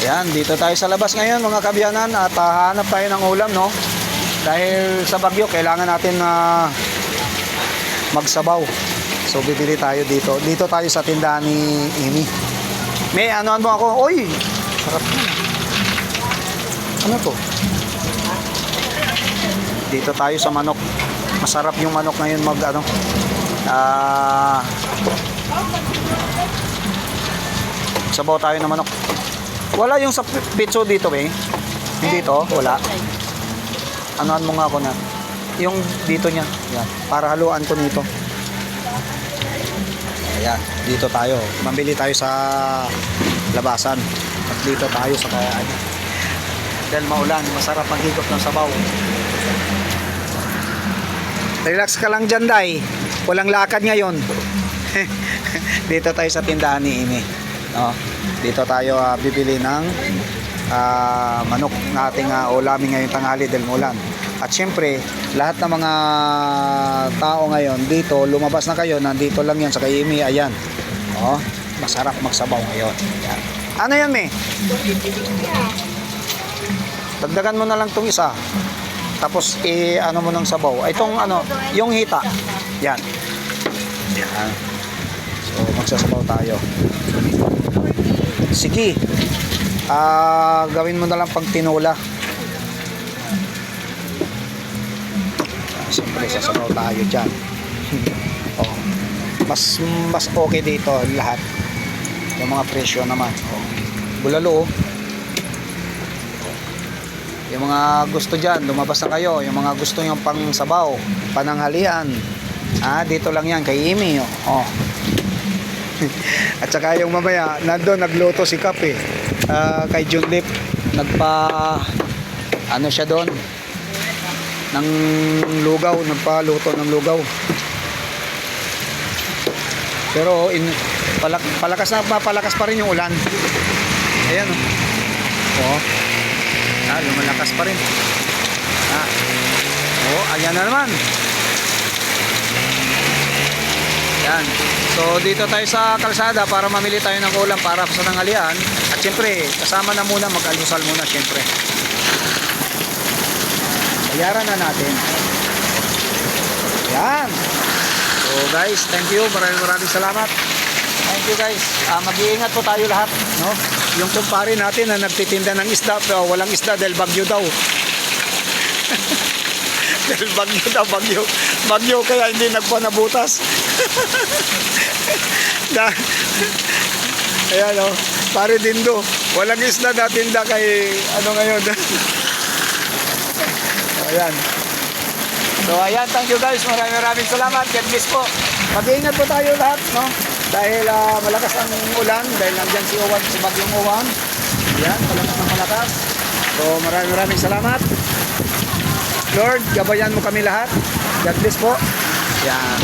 Yan, dito tayo sa labas ngayon mga kabiyanan at hahanap tayo ng ulam, no? Dahil sa bagyo, kailangan natin magsabaw. So, bibili tayo dito. Dito tayo sa tindahan ni Amy. May ano mo ako? Oy! Sarap na. Ano to? Dito tayo sa manok. Masarap yung manok ngayon sabaw tayo ng manok. Wala yung sa pitso dito, eh. Hindi to, wala. Anoan mo nga ako na. Yung dito niya. Yan. Para haluan ko nito. Ayan. Dito tayo. Mamili tayo sa labasan. At dito tayo sa kayaan. Dahil maulan, masarap maghigop ng sabaw. Relax ka lang dyan, Day. Walang lakad ngayon. Dito tayo sa tindahan ni Amy. No? Dito tayo bibili ng manok na ating ulamin ngayong tanghali dahil mulan. At syempre, lahat ng mga tao ngayon dito, lumabas na kayo, nandito lang yan sa kay Amy. Ayan. Oh, masarap magsabaw ngayon. Ayan. Ano yan, Me? Dagdagan mo na lang tong isa. Tapos ano mo ng sabaw. Itong yung hita. Yan. Yan. So magsasabaw tayo. Sige. Gawin mo na lang pag tinula. Siyempre sasabaw tayo diyan. Oh. Mas okay dito lahat. Yung mga presyo naman. Oh. Bulalo. Yung mga gusto dyan, lumabas na kayo. Yung mga gusto yung pang sabaw, pananghalian. Dito lang yan, kay Amy. Oh. At saka yung mamaya, nandun, nagluto si Kap eh. Kay Junlip, siya doon, ng lugaw, nagpaluto ng lugaw. Pero, palakas pa rin yung ulan. Ayan oh. Lumalakas pa rin. Ayan na naman. Yan. So dito tayo sa kalsada para mamili tayo ng ulam para sa tanghalian. At syempre, kasama na muna, mag-almusal muna syempre. Bayaran na natin. Yan. So guys, thank you. Maraming salamat. Thank you guys. Mag-iingat po tayo lahat, no? Yung kumpare natin na nagtitinda ng isda pero walang isda dahil bagyo daw. Dahil bagyo daw, bagyo kaya hindi nagpanabutas. Ayan o, pare Dindo, walang isda na tinda kay ngayon. Ayan. So ayan, thank you guys. Maraming salamat. God bless po. Mag-iingat po tayo lahat, no? Dahil malakas ang ulan, dahil nandyan si Bagyong Owan. Yan, malakas. So maraming salamat. Lord, gabayan mo kami lahat. God bless po. Yan.